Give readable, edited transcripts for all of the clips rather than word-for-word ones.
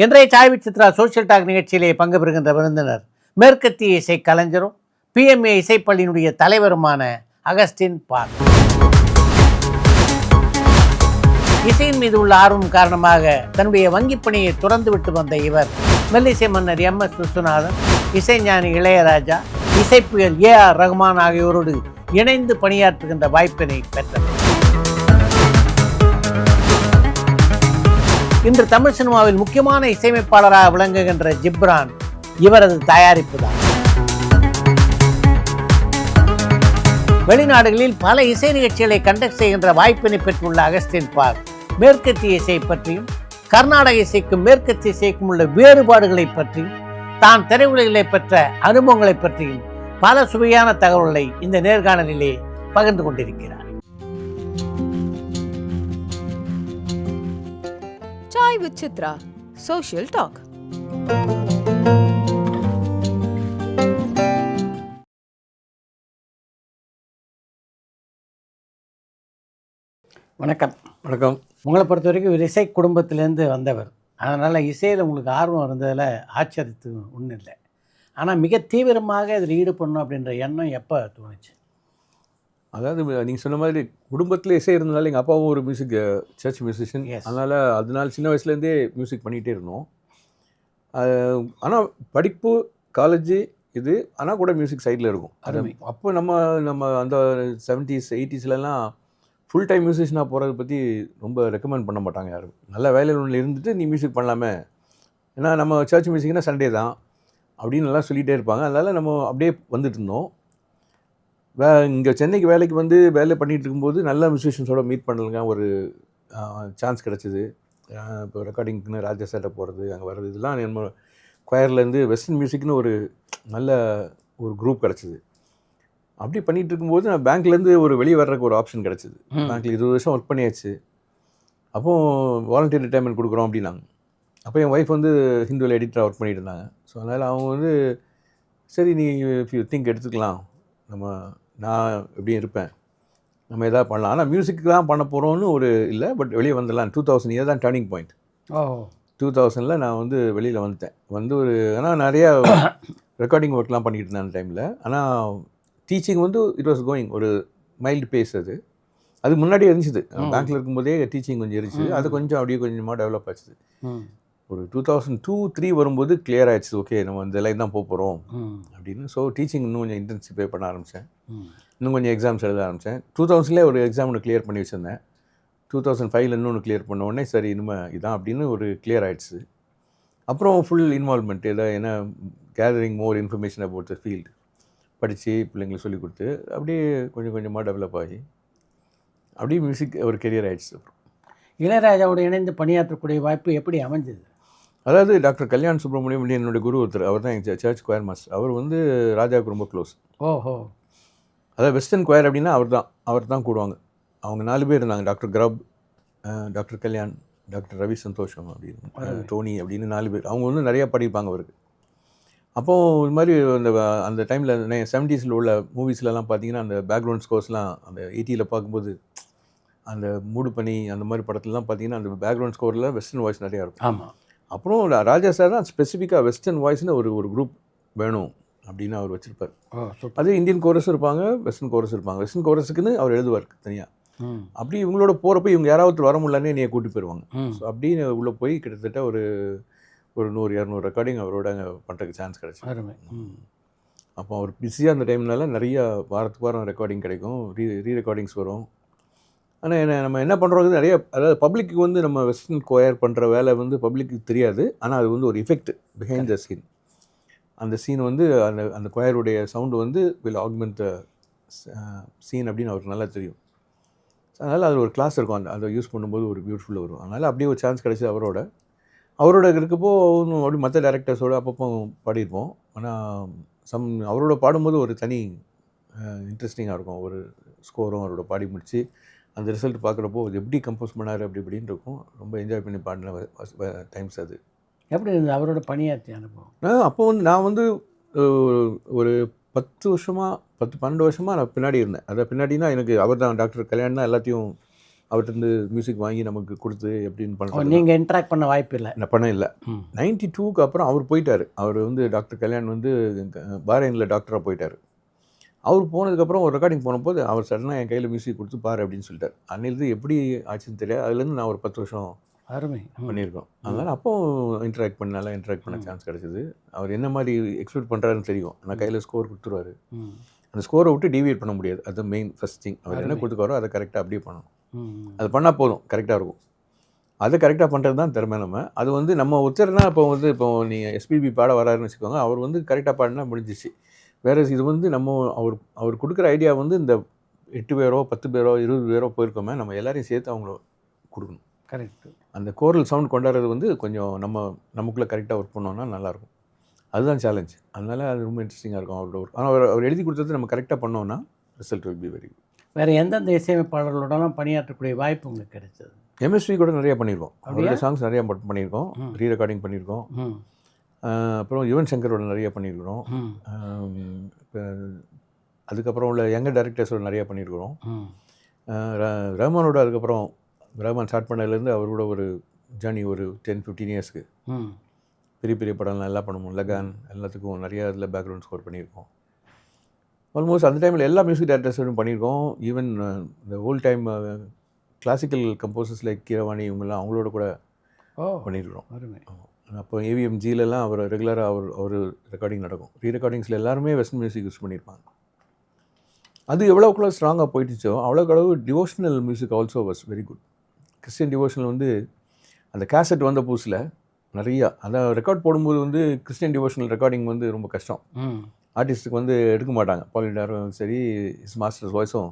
இன்றைய Sai Chitra social talk நிகழ்ச்சியிலே பங்கு பெறுகின்ற விருந்தினர் மேற்கத்திய இசை கலைஞரும் பிஎம்ஏ இசைப்பள்ளியினுடைய தலைவருமான அகஸ்டின் பால். இசையின் மீது உள்ள ஆர்வம் காரணமாக தன்னுடைய வங்கி பணியை துறந்து விட்டு வந்த இவர் மெல்லிசை மன்னர் எம்.எஸ். விஸ்வநாதன், இசைஞானி இளையராஜா, இசைப்புயல் ஏ.ஆர். ரஹ்மான் ஆகியோரோடு இணைந்து பணியாற்றுகின்ற வாய்ப்பினை பெற்றார். இன்று தமிழ் சினிமாவில் முக்கியமான இசையமைப்பாளராக விளங்குகின்ற ஜிப்ரான் இவரது தயாரிப்பு தான். வெளிநாடுகளில் பல இசை நிகழ்ச்சிகளை கண்டக்ட் செய்கின்ற வாய்ப்பினை பெற்றுள்ள அகஸ்டின் பால் மேற்கத்திய இசை பற்றியும் கர்நாடக இசைக்கும் மேற்கத்திய இசைக்கும் உள்ள வேறுபாடுகளை பற்றியும் தான் திரையுலகிலே பெற்ற அனுபவங்களை பற்றியும் பல சுவையான தகவல்களை இந்த நேர்காணலிலே பகிர்ந்து கொண்டிருக்கிறார். Chai with Chitra, Social Talk. வணக்கம். வணக்கம். உங்களை பொறுத்த வரைக்கும் ஒரு இசை குடும்பத்திலேருந்து வந்தவர், அதனால் இசையில் உங்களுக்கு ஆர்வம் இருந்ததில் ஆச்சரியத்து ஒன்றும் இல்லை. ஆனால் மிக தீவிரமாக இதில் ஈடுபடணும் அப்படின்ற எண்ணம் எப்போ தோணுச்சு? அதாவது நீங்கள் சொன்ன மாதிரி குடும்பத்தில் இசை இருந்தனால எங்கள் அப்பாவும் ஒரு மியூசிக் சர்ச் மியூசிஷியன். அதனால் சின்ன வயசுலேருந்தே மியூசிக் பண்ணிகிட்டே இருந்தோம். ஆனால் படிப்பு காலேஜு இது ஆனால் கூட மியூசிக் சைடில் இருக்கும். அது அப்போ நம்ம அந்த 70s 80sலாம் ஃபுல் டைம் மியூசிஷியனாக போகிறத பற்றி ரொம்ப ரெக்கமெண்ட் பண்ண மாட்டாங்க யாரும். நல்ல வேலையில் ஒன்றில் இருந்துட்டு நீ மியூசிக் பண்ணலாமே, ஏன்னா நம்ம சர்ச் மியூசிக்னா சண்டே தான் அப்படின்னு நல்லா சொல்லிகிட்டே இருப்பாங்க. அதனால் நம்ம அப்படியே வந்துட்டு இருந்தோம். இங்கே சென்னைக்கு வேலைக்கு வந்து வேலை பண்ணிகிட்டு இருக்கும்போது நல்ல மியூசிஷியன்ஸோட மீட் பண்ணலுங்க ஒரு சான்ஸ் கிடச்சிது. இப்போ ரெக்கார்டிங்க்குன்னு ராஜா சார்ட்ட போகிறது, அங்கே வர்றது, இதெல்லாம் நம்ம கொயர்லேருந்து வெஸ்டர்ன் மியூசிக்னு ஒரு நல்ல ஒரு குரூப் கிடச்சிது. அப்படி பண்ணிகிட்டு இருக்கும்போது நான் பேங்க்லேருந்து ஒரு வெளியே வர்றதுக்கு ஒரு ஆப்ஷன் கிடச்சிது. பேங்க்கில் 20 வருஷம் ஒர்க் பண்ணியாச்சு. அப்போது வாலண்டியர் ரிட்டைர்மெண்ட் கொடுக்குறோம் அப்படின்னாங்க. அப்போ என் ஒய்ஃப் வந்து ஹிந்துவில் எடிட்டராக ஒர்க் பண்ணிகிட்டு இருந்தாங்க. ஸோ அதனால் அவங்க வந்து சரி நீ இஃப் யூ திங்க் எடுத்துக்கலாம், நான் எப்படியும் இருப்பேன், நம்ம எதாவது பண்ணலாம், ஆனால் மியூசிக்கு தான் பண்ண போகிறோன்னு ஒரு இல்லை, பட் வெளியே வந்துடலாம். 2000 தான் டர்னிங் பாயிண்ட். 2000 நான் வந்து வெளியில் வந்துட்டேன். வந்து ஆனால் நிறையா ரெக்கார்டிங் ஒர்க்லாம் பண்ணிக்கிட்டு இருந்தேன் அந்த டைமில். ஆனால் டீச்சிங் வந்து இட் வாஸ் கோயிங் ஒரு மைல்டு பேஸ். அது முன்னாடியே இருந்துச்சு. பேங்க்கில் இருக்கும்போதே டீச்சிங் கொஞ்சம் இருந்துச்சு. அது கொஞ்சம் அப்படியே கொஞ்சமாக டெவலப் ஆச்சு. ஒரு 2002-03 வரும்போது கிளியர் ஆகிடுச்சு, ஓகே நம்ம இந்த லைன் தான் போகிறோம் அப்படின்னு. ஸோ டீச்சிங் இன்னும் கொஞ்சம் இன்டென்சிஃபை பண்ண ஆரம்பித்தேன். இன்னும் கொஞ்சம் எக்ஸாம்ஸ் எழுத ஆரம்பித்தேன். 2000 ஒரு எக்ஸாம் ஒன்று கிளியர் பண்ணி வச்சுருந்தேன். 2005 இன்னொன்று கிளியர் பண்ண உடனே சரி இனிமேல் இதான் அப்படின்னு ஒரு கிளியர் ஆகிடுச்சு. அப்புறம் ஃபுல் இன்வால்மெண்ட் ஏன்னா gathering more information about the field, படித்து பிள்ளைங்களுக்கு சொல்லிக் கொடுத்து அப்படியே கொஞ்சம் கொஞ்சமாக டெவலப் ஆகி அப்படியே மியூசிக் ஒரு கெரியர் ஆகிடுச்சு. அப்புறம் இளையராஜாவோடு இணைந்து பணியாற்றக்கூடிய வாய்ப்பு எப்படி அமைஞ்சது? அதாவது டாக்டர் கல்யாண் சுப்ரமணியம் என்னுடைய குரு ஒருத்தர், அவர் தான் எங்கள் சர்ச் கொயர் மாஸ்டர். அவர் வந்து ராஜாவுக்கு ரொம்ப க்ளோஸ். அதாவது வெஸ்டர்ன் கொயர் அப்படின்னா அவர் தான் கூடுவாங்க. அவங்க 4 பேர் இருந்தாங்க, டாக்டர் கிரப், டாக்டர் கல்யாண், டாக்டர் ரவி சந்தோஷம் அப்படின்னு, டோனி அப்படின்னு 4 பேர். அவங்க வந்து நிறையா படிப்பாங்க அவருக்கு. அப்போது இது மாதிரி அந்த டைமில் 70s உள்ள மூவிஸ்லலாம் பார்த்தீங்கன்னா அந்த பேக்ரவுண்ட் ஸ்கோர்ஸ்லாம் அந்த 80s பார்க்கும்போது அந்த மூடு பனி அந்த மாதிரி படத்துலலாம் பார்த்தீங்கன்னா அந்த பேக்ரவுண்ட் ஸ்கோரில் வெஸ்டர்ன் வாய்ஸ் நிறையா இருக்கும். ஆமாம். அப்புறம் ராஜா சார் தான் ஸ்பெசிஃபிக்காக வெஸ்டர்ன் வாய்ஸ்னு ஒரு குரூப் வேணும் அப்படின்னு அவர் வச்சுருப்பார். அது இந்தியன் கோரஸ் இருப்பாங்க, வெஸ்டர்ன் கோரஸ் இருப்பாங்க. வெஸ்டர்ன் கோரஸுக்குன்னு அவர் எழுதுவார் தனியாக. அப்படி இவங்களோட போகிறப்ப இவங்க யாராவது வர முடியலன்னு என்னையை கூட்டி போயிடுவாங்க. ஸோ அப்படின்னு உள்ளே போய் கிட்டத்தட்ட ஒரு 100-200 ரெக்கார்டிங் அவரோட அங்கே பண்ணுறதுக்கு சான்ஸ் கிடச்சி. அப்போ அவர் பிஸியாக அந்த டைம்னால நிறையா வாரத்துக்கு வாரம் ரெக்கார்டிங் கிடைக்கும், ரீ ரெக்கார்டிங்ஸ் வரும். ஆனால் நம்ம என்ன பண்ணுறோம் நிறைய, அதாவது பப்ளிக்கு வந்து நம்ம வெஸ்டர்ன் கொயர் பண்ணுற வேலை வந்து பப்ளிக்கு தெரியாது. ஆனால் அது வந்து ஒரு எஃபெக்ட் பிஹைண்ட் த சீன். அந்த சீன் வந்து அந்த கொயருடைய சவுண்டு வந்து வில் ஆக்மெண்ட் த சீன் அப்படின்னு அவருக்கு நல்லா தெரியும். அதனால் அது ஒரு கிளாஸ் இருக்கும், அதை யூஸ் பண்ணும்போது ஒரு பியூட்டிஃபுல்லாக வரும். அதனால் அப்படியே ஒரு சான்ஸ் கிடச்சி அவரோட இருக்கப்போ அப்படி மற்ற டேரக்டர்ஸோடு அப்பப்போ பாடியிருப்போம். ஆனால் அவரோட பாடும்போது ஒரு தனி இன்ட்ரெஸ்டிங்காக இருக்கும். ஒரு ஸ்கோரும் அவரோட பாடி முடித்து அந்த ரிசல்ட் பார்க்குறப்போ எப்படி கம்போஸ் பண்ணார் இப்படின்னு இருக்கும். ரொம்ப என்ஜாய் பண்ணி பாடின டைம்ஸ் அது. எப்படி இருந்தது அவரோட பணியாற்றி அனுபவம்? அப்போ வந்து நான் வந்து ஒரு 10 வருஷமாக 10-12 வருஷமாக நான் பின்னாடி இருந்தேன். அதை பின்னாடினா எனக்கு அவர் தான் டாக்டர் கல்யாண் தான் எல்லாத்தையும் அவர்கிட்ட மியூசிக் வாங்கி நமக்கு கொடுத்து எப்படின்னு பண்ணுறது நீங்கள் இன்ட்ராக்ட் பண்ண வாய்ப்பு இல்லை? நான் பண்ண இல்லை. 92க்கு அப்புறம் அவர் போயிட்டார். அவர் வந்து டாக்டர் கல்யாண் வந்து பாரேனில் டாக்டராக போயிட்டார். அவர் போனதுக்கப்புறம் ஒரு ரெக்கார்டிங் போனபோது அவர் சடனாக என் கையில் மியூசிக் கொடுத்து பாரு அப்படின்னு சொல்லிட்டார். அன்னிலிருந்து எப்படி ஆச்சுன்னு தெரியாது. அதுலேருந்து நான் ஒரு 10 வருஷம் அருமை பண்ணியிருக்கோம். அதனால் அப்போ இன்ட்ராக்ட் பண்ண சான்ஸ் கிடச்சிது. அவர் என்ன மாதிரி எக்ஸ்பெக்ட் பண்ணுறாருன்னு தெரியும். நான் கையில் ஸ்கோர் கொடுத்துருவார். அந்த ஸ்கோரை விட்டு டீவியேட் பண்ண முடியாது. அது மெயின் ஃபஸ்ட் திங். அவர் என்ன கொடுத்துக்காரோ அதை கரெக்டாக அப்படியே பண்ணணும். அது பண்ணால் போதும், கரெக்டாக இருக்கும். அதை கரெக்டாக பண்ணுறது தான் திறமை. அது வந்து நம்ம ஒருத்தர்னா இப்போ நீங்கள் எஸ்பிபி பாட வராருன்னு வச்சுக்கோங்க, அவர் வந்து கரெக்டாக பாடினா முடிஞ்சிச்சு. வேறு இது வந்து அவர் கொடுக்குற ஐடியா வந்து இந்த 8 பேரோ 10 பேரோ 20 பேரோ போயிருக்கோமே, நம்ம எல்லாரையும் சேர்த்து அவங்கள கொடுக்கணும். கரெக்டு. அந்த கோரல் சவுண்ட் கொண்டாடுறது வந்து கொஞ்சம் நமக்குள்ளே கரெக்டாக ஒர்க் பண்ணோன்னா நல்லாயிருக்கும். அதுதான் சேலஞ்ச். அதனால் அது ரொம்ப இன்ட்ரெஸ்டிங்காக இருக்கும் அவரோட ஒர்க். ஆனால் அவர் எழுதி கொடுத்தது நம்ம கரெக்டாக பண்ணோன்னா result will be very good. வேறு எந்தெந்த இசையமைப்பாளர்களோடலாம் பணியாற்றக்கூடிய வாய்ப்பு உங்களுக்கு கிடைச்சது? எம்எஸ்வி கூட நிறையா பண்ணியிருக்கோம். அவரோட சாங்ஸ் நிறையா பண்ணியிருக்கோம். ரீ ரெக்கார்டிங் பண்ணியிருக்கோம். அப்புறம் யுவன் சங்கரோட நிறையா பண்ணியிருக்கிறோம். அதுக்கப்புறம் உள்ள யங்கர் டைரக்டர்ஸோட நிறையா பண்ணியிருக்கிறோம். ரஹ்மானோட அதுக்கப்புறம் ரஹ்மான் ஸ்டார்ட் பண்ணதுலேருந்து அவரோட ஒரு ஜேர்னி ஒரு 10-15 இயர்ஸ்க்கு பெரிய பெரிய படம்லாம் எல்லாம் பண்ணுவோம். லகான் எல்லாத்துக்கும் நிறையா இதில் பேக்ரவுண்ட் ஸ்கோர் பண்ணியிருக்கோம். ஆல்மோஸ்ட் அந்த டைமில் எல்லா மியூசிக் டைரக்டர்ஸோடும் பண்ணியிருக்கோம். ஈவன் இந்த old time classical composers like Keeravani இவங்கெல்லாம் அவங்களோட கூட பண்ணியிருக்கிறோம். அப்போ ஏவிஎம்ஜிலலாம் அவர் ரெகுலராக அவர் ரெக்கார்டிங் நடக்கும். ரீ ரெக்கார்டிங்ஸில் எல்லாருமே வெஸ்டர்ன் மியூசிக் யூஸ் பண்ணியிருப்பாங்க. அது எவ்வளோக்குள்ள ஸ்ட்ராங்காக போயிட்டுச்சோ அவ்வளோக்களவு devotional music also was very good. Christian devotional வந்து அந்த கேசட் வந்த புதுசில் நிறையா அந்த ரெக்கார்ட் போடும்போது வந்து கிறிஸ்டியன் டிவோஷனல் ரெக்கார்டிங் வந்து ரொம்ப கஷ்டம். ஆர்டிஸ்ட்டுக்கு வந்து எடுக்க மாட்டாங்க. பாலிடாரும் சரி இஸ் மாஸ்டர்ஸ் வாய்ஸும்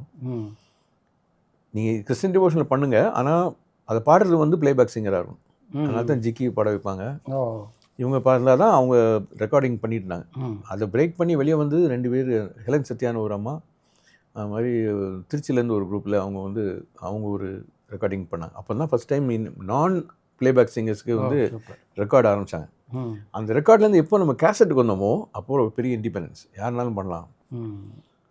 நீங்கள் கிறிஸ்டியன் டிவோஷனல் பண்ணுங்கள், ஆனால் அதை பாடுறது வந்து பிளேபேக் சிங்கராக இருக்கும். அதனால தான் ஜிக்கி பாட வைப்பாங்க. இவங்க பாடினா தான் அவங்க ரெக்கார்டிங் பண்ணிட்டு இருந்தாங்க. அதை பிரேக் பண்ணி வெளியே வந்து 2 பேர் ஹெலன் சத்யான்னு ஒரு அம்மா, அது மாதிரி திருச்சியிலேருந்து ஒரு குரூப்பில் அவங்க ஒரு ரெக்கார்டிங் பண்ணாங்க. அப்போ தான் ஃபஸ்ட் டைம் நான் பிளேபேக் சிங்கர்ஸ்க்கு வந்து ரெக்கார்ட் ஆரம்பித்தாங்க. அந்த ரெக்கார்ட்லேருந்து எப்போ நம்ம கேசட்டுக்கு வந்தோமோ அப்போ ஒரு பெரிய இண்டிபெண்டன்ஸ், யாருனாலும் பண்ணலாம்.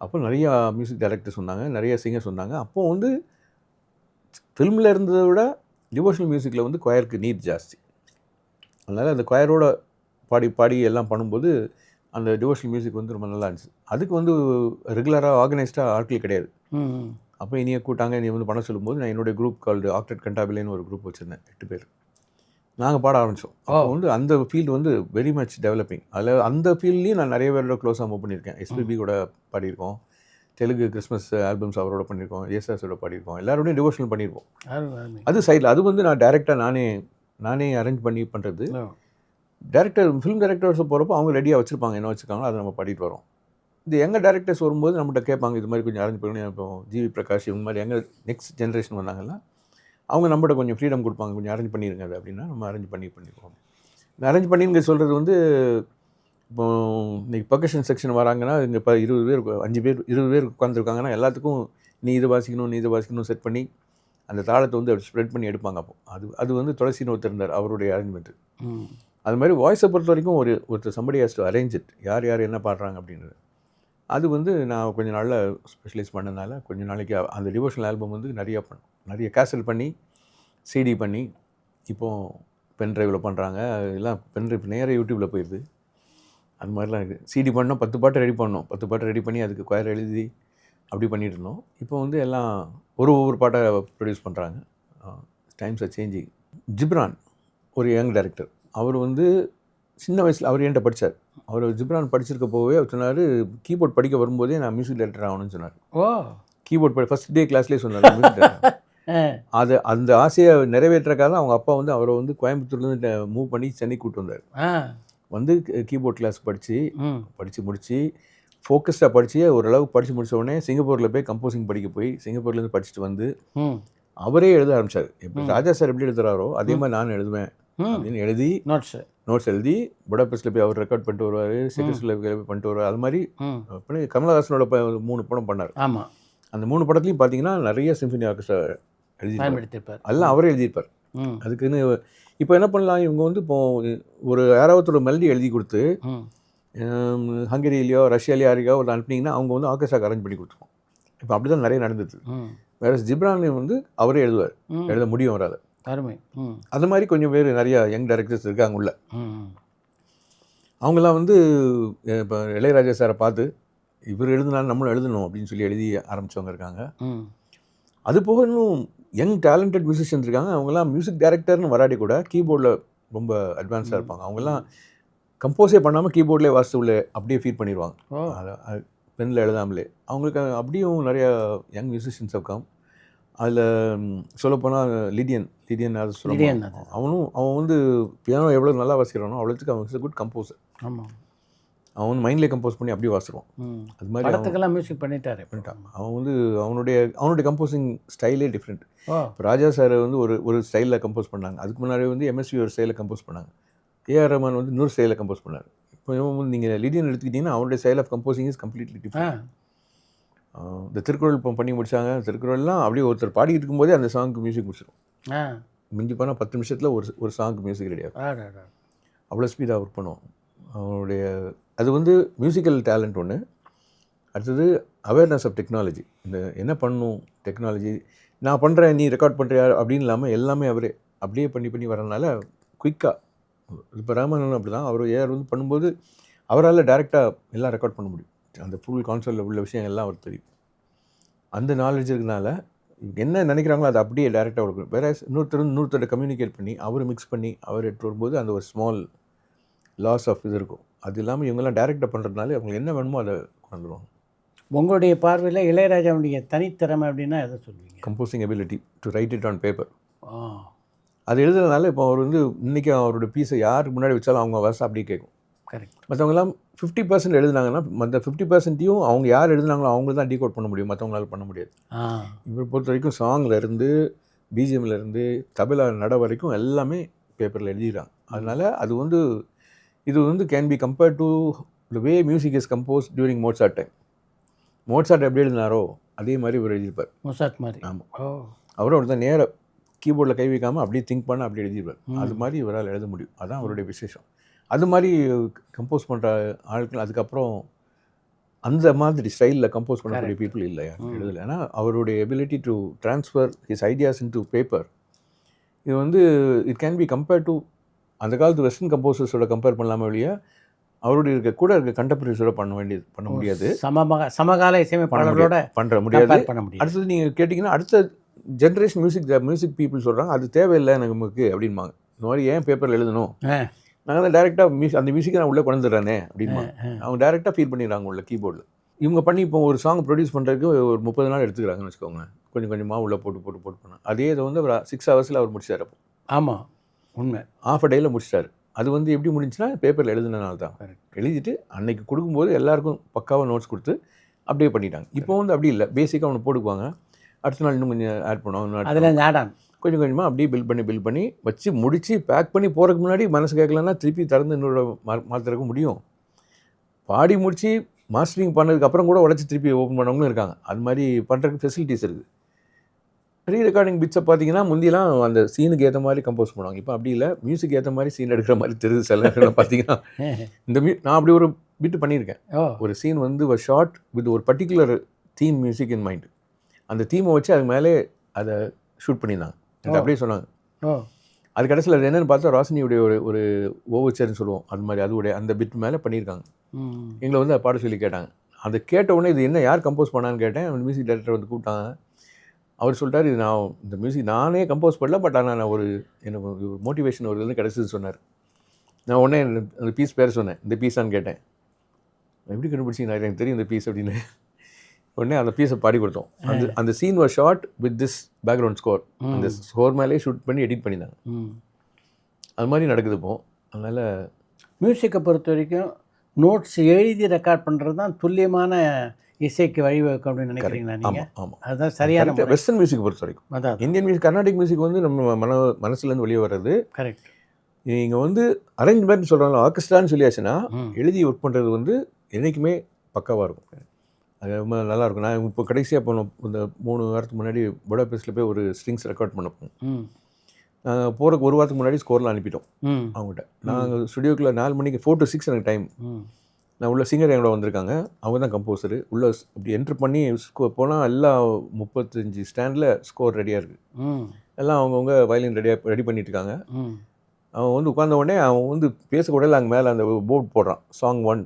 அப்போ நிறையா மியூசிக் டைரக்டர்ஸ் வந்தாங்க, நிறைய சிங்கர்ஸ் வந்தாங்க. அப்போது வந்து ஃபில்மில் இருந்ததை விட டிவோஷனல் மியூசிக்கில் வந்து கொயருக்கு நீட் ஜாஸ்தி. அதனால் அந்த கொயரோட பாடி எல்லாம் பண்ணும்போது அந்த டிவோஷனல் மியூசிக் வந்து ரொம்ப நல்லா இருந்துச்சு. அதுக்கு வந்து ரெகுலராக ஆர்கனைஸ்டாக ஆட்கள் கிடையாது. அப்போ இனிய கூட்டாங்க நீ வந்து பண்ண சொல்லும்போது நான் என்னுடைய குரூப் கால்டு ஆக்டட் கண்டாபிலேன்னு ஒரு குரூப் வச்சுருந்தேன். 8 பேர் நாங்கள் பாட ஆரம்பித்தோம். அப்போ வந்து அந்த ஃபீல்டு வந்து வெரி மச் டெவலப்பிங். அதில் அந்த ஃபீல்ட்லேயும் நான் நிறைய பேரோட க்ளோஸாக மூவ் பண்ணியிருக்கேன். எஸ்பிபி கூட பாடியிருக்கோம், தெலுங்கு கிறிஸ்மஸ் ஆல்பம்ஸ் அவரோட பண்ணியிருக்கோம், ஏசாஸோட பாடியிருக்கோம், எல்லாரோடையும் டிவோஷனல் பண்ணியிருக்கோம். அது சைடில் அது வந்து நான் டைரெக்டாக நானே அரேஞ்ச் பண்ணி பண்ணுறது. ஃபிலிம் டைரக்டர்ஸ் போகிறப்போ அவங்க ரெடியாக வச்சுருப்பாங்க, என்ன வச்சுருக்காங்களோ அதை நம்ம பாடிட்டு வரோம். இந்த எங்கள் டைரக்டர்ஸ் வரும்போது நம்மகிட்ட கேட்பாங்க, இது மாதிரி கொஞ்சம் அரேஞ்ச் பண்ணி. இப்போ ஜிவி பிரகாஷ் இவங்க மாதிரி எங்கள் நெக்ஸ்ட் ஜென்ரேஷன் வந்தாங்கன்னா அவங்க நம்மகிட்ட கொஞ்சம் ஃப்ரீடம் கொடுப்பாங்க, கொஞ்சம் அரேஞ்ச் பண்ணிடுங்க அது அப்படின்னா நம்ம அரேஞ்ச் பண்ணிக்குவோம். இந்த அரேஞ்ச் பண்ணிங்க சொல்கிறது வந்து இப்போ இன்றைக்கி பர்கஷன் செக்ஷன் வராங்கன்னா இங்கே இப்போ 20 பேர் 5 பேர் 20 பேர் உட்காந்துருக்காங்கன்னா எல்லாத்துக்கும் நீ இதை வாசிக்கணும் செட் பண்ணி அந்த தாளத்தை வந்து அப்படி ஸ்ப்ரெட் பண்ணி எடுப்பாங்க. அப்போ அது வந்து துளசின்னு ஒருத்தர் இருந்தார், அவருடைய அரேஞ்ச்மெண்ட்டு. அது மாதிரி வாய்ஸை பொறுத்த வரைக்கும் ஒருத்தர் somebody has to arrange it, யார் என்ன பாடுறாங்க அப்படின்றது. அது வந்து நான் கொஞ்சம் நாளில் ஸ்பெஷலைஸ் பண்ணதுனால கொஞ்சம் நாளைக்கு அந்த டிவோஷனல் ஆல்பம் வந்து நிறைய கேசல் பண்ணி சிடி பண்ணி இப்போது பென் ட்ரைவில் பண்ணுறாங்க. எல்லாம் பென் ட்ரைவ் நேராக யூடியூப்பில் போயிடுது. அது மாதிரிலாம் இருக்குது. சிடி பண்ணோம், 10 பாட்டு ரெடி பண்ணோம், 10 பாட்டு ரெடி பண்ணி அதுக்கு கொயர் எழுதி அப்படி பண்ணிட்டு இருந்தோம். இப்போ வந்து எல்லாம் ஒவ்வொரு பாட்டை ப்ரொடியூஸ் பண்ணுறாங்க. Times R changing. ஜிப்ரான் ஒரு யங் டைரக்டர், அவர் வந்து சின்ன வயசில் அவர் என்கிட்ட படித்தார். அவர் ஜிப்ரான் படிச்சிருக்க போவே அவர் சொன்னார், கீபோர்ட் படிக்க வரும்போதே நான் மியூசிக் டைரக்டர் ஆகணும்னு சொன்னார். கீபோர்ட் ஃபஸ்ட் டே கிளாஸ்லேயே சொன்னார் மியூசிக் டைரக்டர். அந்த ஆசையை நிறைவேற்றக்காக அவங்க அப்பா வந்து அவரை வந்து கோயம்புத்தூர்லேருந்து மூவ் பண்ணி சென்னை கூப்பிட்டு வந்தார். வந்து கீபோர்ட் கிளாஸ் படித்து முடித்து ஃபோக்கஸ்டாக படித்து ஓரளவுக்கு படித்து முடித்த உடனே சிங்கப்பூரில் போய் கம்போசிங் படிக்க போய் சிங்கப்பூர்லேருந்து படிச்சுட்டு வந்து அவரே எழுத ஆரம்பித்தார். இப்போ ராஜா சார் எப்படி எழுதுறாரோ அதே மாதிரி நான் எழுதுவேன் அப்படின்னு எழுதி நோட்ஸ் எழுதி புடாபெஸ்ட்டில் போய் அவர் ரெக்கார்ட் பண்ணிட்டு வருவார், செகண்ட்ஸில் போய் பண்ணிட்டு வருவார். அது மாதிரி பண்ணி கமலஹாசனோட 3 படம் பண்ணார். ஆமாம், அந்த 3 படத்துலையும் பார்த்தீங்கன்னா நிறைய சிம்பனி ஆர்கெஸ்ட்ரா எழுதியிருப்பார், எல்லாம் அவரே எழுதியிருப்பார். அதுக்குன்னு இப்போ என்ன பண்ணலாம், இவங்க வந்து இப்போது ஒரு யாராவது ஒரு மெலடி எழுதி கொடுத்து ஹங்கேரியிலையோ ரஷ்யாலேயோ யாரையோ ஒரு அனுப்பினீங்கன்னா அவங்க வந்து ஆர்கெஸ்ட்ராக்கு அரேஞ்ச் பண்ணி கொடுத்துருவோம். இப்போ அப்படி தான் நிறைய நடந்தது. வேற ஜிப்ரான் வந்து அவரே எழுதுவார், எழுத முடியும் அவரால். அருமை. அது மாதிரி கொஞ்சம் பேர் நிறையா யங் டைரக்டர்ஸ் இருக்காங்க உள்ள. அவங்களாம் வந்து இப்போ இளையராஜா சாரை பார்த்து இவர் எழுதினாலும் நம்மளும் எழுதணும் அப்படின்னு சொல்லி எழுதி ஆரம்பித்தவங்க இருக்காங்க. அது போக இன்னும் யங் டேலண்டட் மியூசிஷியன்ஸ் இருக்காங்க. அவங்கெல்லாம் மியூசிக் டைரக்டர்னு வராடி கூட கீபோர்டில் ரொம்ப அட்வான்ஸாக இருப்பாங்க. அவங்கெல்லாம் கம்போஸே பண்ணாமல் கீபோர்ட்லேயே வாசித்து உள்ள அப்படியே ஃபீட் பண்ணிடுவாங்க, பெனில் எழுதாமலே. அவங்களுக்கு அப்படியும் நிறையா யங் மியூசிஷியன்ஸ் இருக்காங்க. அதில் சொல்லப்போனால் லிடியன் அது சொல்லுவாங்க. அவன் வந்து பியானோ எவ்வளோ நல்லா வாசிக்கிறானோ அவ்வளோத்துக்கு அவன் இஸ் குட் கம்போசர். ஆமாம், அவன் வந்து மைண்ட்லேயே கம்போஸ் பண்ணி அப்படியே வாசிடுவான். அது மாதிரி படத்துக்கெல்லாம் மியூசிக் பண்ணிட்டான். அவன் வந்து அவனுடைய கம்போசிங் ஸ்டைலே டிஃப்ரெண்ட். இப்போ ராஜா சார் வந்து ஒரு ஸ்டைலில் கம்போஸ் பண்ணாங்க. அதுக்கு முன்னாடி வந்து எம்எஸ்வி ஒரு ஸ்டைலில் கம்போஸ் பண்ணாங்க. ஏஆர் ரஹ்மான் வந்து இன்னொரு ஸ்டைலில் கம்போஸ் பண்ணார். இப்போ இவன் வந்து நீங்கள் லிடியன் எடுத்துக்கிட்டிங்கன்னா அவனுடைய style of composing is completely different. இந்த திருக்குறள் இப்போ பண்ணி முடித்தாங்க. திருக்குறள்லாம் அப்படியே ஒருத்தர் பாடிட்டு இருக்கும்போதே அந்த சாங்க்கு மியூசிக் முடிச்சிடும். மிஞ்சி போனால் 10 நிமிஷத்தில் ஒரு சாங்க்கு மியூசிக் கிடையாது. அவ்வளோ ஸ்பீடாக ஒர்க் பண்ணுவோம். அவனுடைய அது வந்து மியூசிக்கல் டேலண்ட் ஒன்று. அடுத்தது அவேர்னஸ் ஆஃப் டெக்னாலஜி. இந்த என்ன பண்ணணும் டெக்னாலஜி, நான் பண்ணுறேன் நீ ரெக்கார்ட் பண்ணுறியா அப்படின்னு இல்லாமல் எல்லாமே அவரே அப்படியே பண்ணி வரனால குயிக்காக. இப்போ ராமன் அப்படி தான், அவர் ஏஆர் வந்து பண்ணும்போது அவரால் டேரெக்டாக எல்லாம் ரெக்கார்ட் பண்ண முடியும். அந்த ஃபுல் கான்சர்ட்டில் உள்ள விஷயம் எல்லாம் அவருக்கு தெரியும். அந்த நாலேஜ் இருக்கனால என்ன நினைக்கிறாங்களோ அதை அப்படியே டேரெக்டாக கொடுக்கும். வேற இன்னொருத்தர் கம்யூனிகேட் பண்ணி அவர் மிக்ஸ் பண்ணி அவர் எடுத்து வரும்போது அந்த ஒரு ஸ்மால் லாஸ் ஆஃப் இது இருக்கும். அது இல்லாமல் இவங்கெல்லாம் டேரெக்டாக பண்ணுறதுனால அவங்க என்ன வேணுமோ அதை கொண்டுருவாங்க. உங்களுடைய பார்வையில் இளையராஜாவுடைய தனித்திறமை அப்படின்னா எதை சொல்லுவீங்க? Composing ability to right it on paper. அது எழுதுறதுனால இப்போ அவர் வந்து இன்றைக்கி அவரோட பீஸை யாருக்கு முன்னாடி வச்சாலும் அவங்க வாசம் அப்படியே கேட்கும். கரெக்ட். மற்றவங்களாம் 50% எழுதுனாங்கன்னா மற்ற 50%யும் அவங்க யார் எழுதுனாங்களோ அவங்க தான் டீகோட் பண்ண முடியும், மற்றவங்களால பண்ண முடியாது. இவர் பொறுத்த வரைக்கும் சாங்கில் இருந்து பிஜிஎம்மில் இருந்து தபலா நட வரைக்கும் எல்லாமே பேப்பரில் எழுதிடுறாங்க. அதனால் அது வந்து இது வந்து can be compared to the way music is compose during Mozart time. Mozart எப்படி எழுதினாரோ அதே மாதிரி இவர் எழுதியிருப்பார். மோட்சார்ட் மாதிரி. ஆமாம், அவரும் அவர் தான் நேராக கீபோர்டில் கை வைக்காமல் அப்படியே திங்க் பண்ண அப்படி எழுதிடுவார். அது மாதிரி இவரால் எழுத முடியும். அதுதான் அவருடைய விசேஷம். அது மாதிரி கம்போஸ் பண்ணுற ஆட்கள் அதுக்கப்புறம் அந்த மாதிரி ஸ்டைலில் கம்போஸ் பண்ணக்கூடிய பீப்புள் இல்லை எழுதலை. ஏன்னா அவருடைய ability to transfer his ideas in to paper, இது வந்து it can be compared to அந்த காலத்து வெஸ்டர்ன் கம்போசர்ஸோட கம்பேர் பண்ணலாமல் வெளியே அவருடைய கூட இருக்க கண்டெம்பரரிஸோட பண்ண முடியாது. சமகால இசையமைப்பாளர்களோட பண்ண முடியாது. அடுத்தது நீங்கள் கேட்டிங்கன்னா அடுத்த ஜென்ரேஷன் மியூசிக் பீப்புள் சொல்கிறாங்க அது தேவையில்லை நமக்கு அப்படின்பாங்க. இந்த மாதிரி ஏன் பேப்பரில் எழுதணும், நாங்கள் தான் டேரெக்டாக அந்த மியூசிக்கை நான் உள்ளே கொண்டுடுறேனே அப்படின்பாங்க. அவங்க டேரெக்டாக ஃபீல் பண்ணிடுறாங்க உள்ள கீபோர்டில். இவங்க பண்ணி இப்போ ஒரு சாங் ப்ரொடியூஸ் பண்ணுறதுக்கு ஒரு 30 நாள் எடுத்துக்கிறாங்கன்னு வச்சுக்கோங்க. கொஞ்சம் கொஞ்சமாக உள்ளே போட்டு பண்ண அதே இதை வந்து ஒரு 6 ஹவர்ஸில் அவர் முடிச்சார். அப்போ ஆமாம், உண்மை. ½ டேயில் முடிச்சிட்டாரு. அது வந்து எப்படி முடிஞ்சுன்னா பேப்பரில் எழுதுனால தான். எழுதிட்டு அன்னைக்கு கொடுக்கும்போது எல்லாருக்கும் பக்காவாக நோட்ஸ் கொடுத்து அப்படியே பண்ணிட்டாங்க. இப்போ வந்து அப்படி இல்லை, பேசிக்காக ஒன்று போட்டுக்குவாங்க, அடுத்த நாள் இன்னும் கொஞ்சம் ஆட் பண்ணுவாங்க, அதில் ஆட் கொஞ்சம் கொஞ்சமாக அப்படியே பில் பண்ணி வச்சு முடித்து பேக் பண்ணி போகிறதுக்கு முன்னாடி மனசு கேட்கலன்னா திருப்பி திறந்து இன்னொரு மாற்றுறதுக்கு முடியும். பாடி முடித்து மாஸ்டரிங் பண்ணதுக்கப்புறம் கூட உடச்சி திருப்பி ஓப்பன் பண்ணவங்களும் இருக்காங்க. அது மாதிரி பண்ணுறதுக்கு ஃபெசிலிட்டிஸ் இருக்குது. ரீ ரெக்கார்டிங் பிட்ஸை பார்த்தீங்கன்னா முந்தியெல்லாம் அந்த சீனுக்கு ஏற்ற மாதிரி கம்போஸ் பண்ணுவாங்க. இப்போ அப்படி இல்லை, மியூசிக் ஏற்ற மாதிரி சீன் எடுக்கிற மாதிரி தெரியுது சில நேரம் பார்த்தீங்கன்னா. நான் அப்படி ஒரு பிட்டு பண்ணியிருக்கேன். ஒரு சீன் வந்து ஒரு ஷார்ட் வித் ஒரு particular theme music in mind. அந்த தீமை வச்சு அது மேலே அதை ஷூட் பண்ணியிருந்தாங்க. எனக்கு அப்படியே சொன்னாங்க. அது கடைசியில் அது என்னென்னு பார்த்தா ராசினியுடைய ஒரு ஓவர்ச்சர்னு சொல்லுவோம், அது மாதிரி அதுவுடைய அந்த பிட் மேலே பண்ணியிருக்காங்க. எங்களை வந்து அதை பாட சொல்லி கேட்டாங்க. அதை கேட்ட உடனே இது என்ன யார் கம்போஸ் பண்ணான்னு கேட்டேன். அந்த மியூசிக் டைரக்டர் வந்து கூப்பிட்டாங்க. அவர் சொல்லிட்டார், இது நான் இந்த மியூசிக் நானே கம்போஸ் பண்ணல, பட் ஆனால் நான் எனக்கு ஒரு மோட்டிவேஷன் ஒரு இதுலேருந்து கிடச்சிது சொன்னார். நான் உடனே அந்த பீஸ் பேர் சொன்னேன், இந்த பீஸான்னு கேட்டேன். எப்படி கண்டுபிடிச்சிங்க, எனக்கு தெரியும் இந்த பீஸ் அப்படின்னு. உடனே அந்த பீஸை பாடி கொடுத்தோம். அந்த scene was shot with this background score. அந்த ஸ்கோர் மேலே ஷூட் பண்ணி எடிட் பண்ணியிருந்தாங்க. அது மாதிரி நடக்குது இப்போ. அதனால் மியூசிக்கை பொறுத்த வரைக்கும் நோட்ஸ் எழுதி ரெக்கார்ட் பண்ணுறது தான் துல்லியமான இசைக்கு வழிவகுக்கும் அப்படின்னு நினைக்கிறீங்களா நீங்கள்? ஆமாம், அதுதான் சரியான வெஸ்டர்ன் மியூசிக் பொறுத்த வரைக்கும். அதான் இந்தியன் மியூசிக், கர்நாடிக் மியூசிக் வந்து நம்ம மனசுலேருந்து வெளியே வர்றது. கரெக்ட். நீங்கள் வந்து அரேஞ்ச்மெண்ட் சொல்கிறாங்க, ஆர்கெஸ்ட்ரான்னு சொல்லியாச்சுன்னா எழுதி ஒர்க் பண்ணுறது வந்து என்றைக்குமே பக்காவாக இருக்கும். அது ரொம்ப நல்லாயிருக்கும். நான் இப்போ கடைசியாக போனோம், இந்த 3 வாரத்துக்கு முன்னாடி புடாபெஸ்ட்டில் போய் ஒரு ஸ்ட்ரிங்ஸ் ரெக்கார்ட் பண்ணப்போம். நாங்கள் போகிறதுக்கு 1 வாரத்துக்கு முன்னாடி ஸ்கோர்லாம் அனுப்பிட்டோம் அவங்ககிட்ட. நாங்கள் ஸ்டுடியோக்குள்ளே 4 மணிக்கு 4 to 6 எனக்கு டைம். நான் உள்ள சிங்கர் எங்களோட வந்திருக்காங்க, அவங்க தான் கம்போசரு. உள்ள இப்படி என்ட்ரு பண்ணி போனால் எல்லாம் 35 ஸ்டாண்டில் ஸ்கோர் ரெடியாக இருக்குது. எல்லாம் அவங்கவுங்க வயலின் ரெடி பண்ணிட்டு இருக்காங்க. அவன் வந்து உட்கார்ந்த உடனே அவன் வந்து பேசக்கூடல அங்கே மேலே அந்த போர்டு போடுறான், Song 1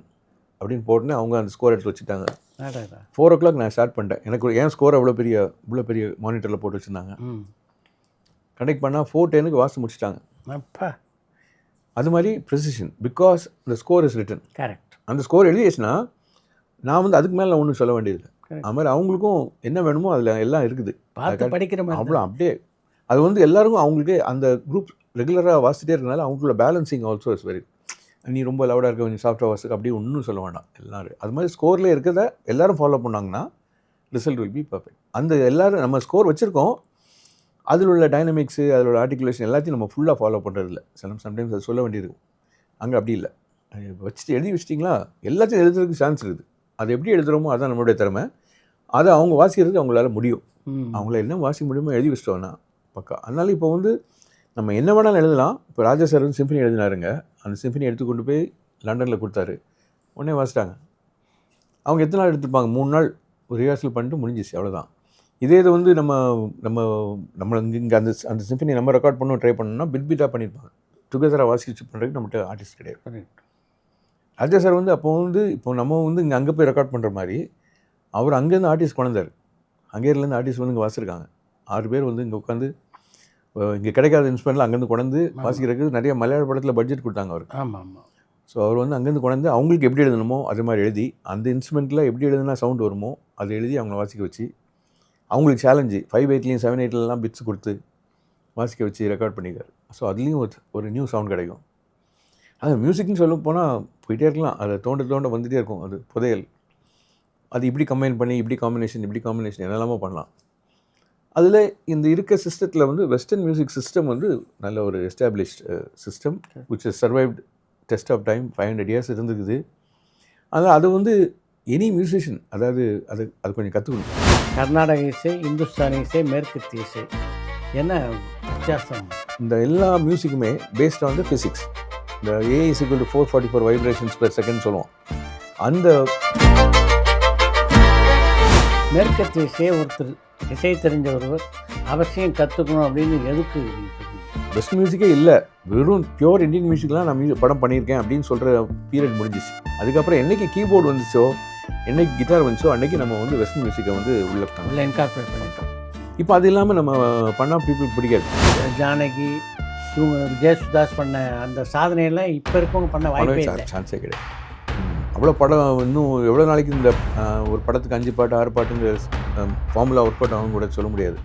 அப்படின்னு போட்டுன்னு அவங்க அந்த ஸ்கோர் எடுத்து வச்சுட்டாங்க. 4 o'clock நான் ஸ்டார்ட் பண்ணிட்டேன். எனக்கு ஏன் ஸ்கோர் இவ்வளோ பெரிய மானிட்டரில் போட்டு வச்சுருந்தாங்க. கனெக்ட் பண்ணால் 4:10 வாசி முடிச்சிட்டாங்க. அது மாதிரி ப்ரெசிஷன், பிகாஸ் இந்த ஸ்கோர் இஸ் ரிட்டன். கரெக்ட். அந்த ஸ்கோர் எழுதிடுச்சுன்னா நான் வந்து அதுக்கு மேலே ஒன்றும் சொல்ல வேண்டியதில்லை. அது மாதிரி அவங்களுக்கும் என்ன வேணுமோ அதில் எல்லாம் இருக்குது. பார்த்து படிக்கிற மாதிரி அவ்வளோ அப்படியே அது வந்து எல்லாருக்கும் அவங்களுக்கு அந்த குரூப் ரெகுலராக வாசிட்டே இருக்கனால அவங்களோட பேலன்சிங் ஆல்சோ இஸ் வெரி. நீ ரொம்ப லவுடாக இருக்க, கொஞ்சம் சாஃப்டாக வாசிக்க, அப்படியே ஒன்றும் சொல்ல வேண்டாம். எல்லோரும் அது மாதிரி ஸ்கோரில் இருக்கிறத எல்லோரும் ஃபாலோ பண்ணாங்கன்னா ரிசல்ட் வில் பி பர்ஃபெக்ட். அந்த எல்லோரும் நம்ம ஸ்கோர் வச்சுருக்கோம், அதில் உள்ள டைனமிக்ஸு, அதில் உள்ள ஆர்டிகுலேஷன் எல்லாத்தையும் நம்ம ஃபுல்லாக ஃபாலோ பண்ணுறதில்ல. சம்டைம்ஸ் அது சொல்ல வேண்டியிருக்கும். அங்கே அப்படி இல்லை, வச்சுட்டு எழுதி வச்சிட்டிங்களா எல்லாத்தையும் எழுதுறதுக்கு சான்ஸ் இருக்குது. அது எப்படி எழுதுகிறோமோ அதுதான் நம்மளுடைய திறமை. அதை அவங்க வாசிக்கிறதுக்கு அவங்களால முடியும். அவங்கள என்ன வாசிக்க முடியுமோ எழுதி வச்சிட்டோன்னா பக்கா. அதனால் இப்போ வந்து நம்ம என்ன வேணாலும் எழுதலாம். இப்போ ராஜா சார் வந்து சிம்பனி எழுதினாருங்க, அந்த சிம்பனி எடுத்துக்கொண்டு போய் லண்டனில் கொடுத்தாரு, உடனே வாசிட்டாங்க. அவங்க எத்தனை நாள் எடுத்துருப்பாங்க? 3 நாள் ஒரு ரிஹர்சல் பண்ணிட்டு முடிஞ்சிச்சு, அவ்வளோதான். இதே இது வந்து நம்ம இங்கே அந்த சிம்பனி நம்ம ரெக்கார்ட் பண்ணணும் ட்ரை பண்ணோம்னா பிட்டாக பண்ணியிருப்பாங்க. டுகெதராக வாசிச்சு பண்ணுறதுக்கு நம்மகிட்ட ஆர்டிஸ்ட் கிடையாது. ராஜா சார் வந்து இப்போ நம்ம வந்து அங்கே போய் ரெக்கார்ட் பண்ணுற மாதிரி அவர் அங்கேருந்து ஆர்டிஸ்ட் கொண்டாந்தார். அங்கேருந்து ஆர்டிஸ்ட் வந்து இங்கே வாசிருக்காங்க. 6 பேர் வந்து இங்கே உட்காந்து இங்கே கிடைக்காத இன்ஸ்ட்ருமெண்ட்டில் அங்கேருந்து கொண்டு வாசிக்கிறதுக்கு நிறைய மலையாள படத்தில் பட்ஜெட் கொடுத்தாங்க அவருக்கு. ஆமாம். ஸோ அவர் வந்து அங்கேருந்து கொண்டு அவங்களுக்கு எப்படி எழுதணுமோ அது மாதிரி எழுதி, அந்த இன்ஸ்ட்ருமெண்ட்டில் எப்படி எழுதுனா சவுண்ட் வருமோ அதை எழுதி அவங்கள வாசிக்க வச்சு, அவங்களுக்கு சேலஞ்சு 5/8லையும் 7/8லாம் பிட்ஸ் கொடுத்து வாசிக்க வச்சு ரெக்கார்ட் பண்ணிக்கார். ஸோ அதுலேயும் ஒரு நியூ சவுண்ட் கிடைக்கும். அது மியூசிக்னு சொல்ல போனால் போயிட்டே இருக்கலாம். அதை தோண்ட வந்துகிட்டே இருக்கும். அது புதையல். அது இப்படி கம்பைன் பண்ணி இப்படி காம்பினேஷன் என்னெல்லாமோ பண்ணலாம். அதில் இந்த இருக்க சிஸ்டத்தில் வந்து வெஸ்டர்ன் மியூசிக் சிஸ்டம் வந்து நல்ல ஒரு established system which is survived test of time. 500 years இருந்துக்குது. அதனால் அது வந்து எனி மியூசிஷியன் அது கொஞ்சம் கற்றுக்கணும். கர்நாடக இசை, இந்துஸ்தானி இசை, மேற்கத்திய இசை என்ன வித்தியாசம்? இந்த எல்லா மியூசிக்குமே பேஸ்ட் ஆன் த ஃபிசிக்ஸ். இந்த A = 444 வைப்ரேஷன்ஸ் பெர் செகண்ட் சொல்லுவோம். அந்த மேற்கத்திய இசையை ஒருத்தர் இசை தெரிஞ்ச ஒருவர் அவசியம் கற்றுக்கணும் அப்படின்னு எதுக்கு? பெஸ்ட் மியூசிக்கே இல்லை, வெறும் பியூர் இந்தியன் மியூசிக்லாம் நான் படம் பண்ணியிருக்கேன் அப்படின்னு சொல்கிற பீரியட் முடிஞ்சிச்சு. அதுக்கப்புறம் என்றைக்கு கீபோர்டு வந்துச்சோ, என்றைக்கு கிட்டார் வந்துச்சோ, அன்றைக்கி நம்ம வந்து வெஸ்டர்ன் மியூசிக்கை வந்து உள்ள இன்கார்பரேட் பண்ணிட்டோம். இப்போ அது இல்லாமல் நம்ம பண்ணால் பீப்புளுக்கு பிடிக்காது. ஜானகி, ஜெயசுதாஸ் பண்ண அந்த சாதனையெல்லாம் இப்போ இருக்கவங்க பண்ண வாய்ப்பே சான்ஸே கிடையாது. அவ்வளோ படம் இன்னும் எவ்வளோ நாளைக்கு இந்த ஒரு படத்துக்கு 5 பாட்டு 6 பாட்டுங்கிற ஃபார்முலா ஒர்க் அவுட் ஆகும் கூட சொல்ல முடியாது.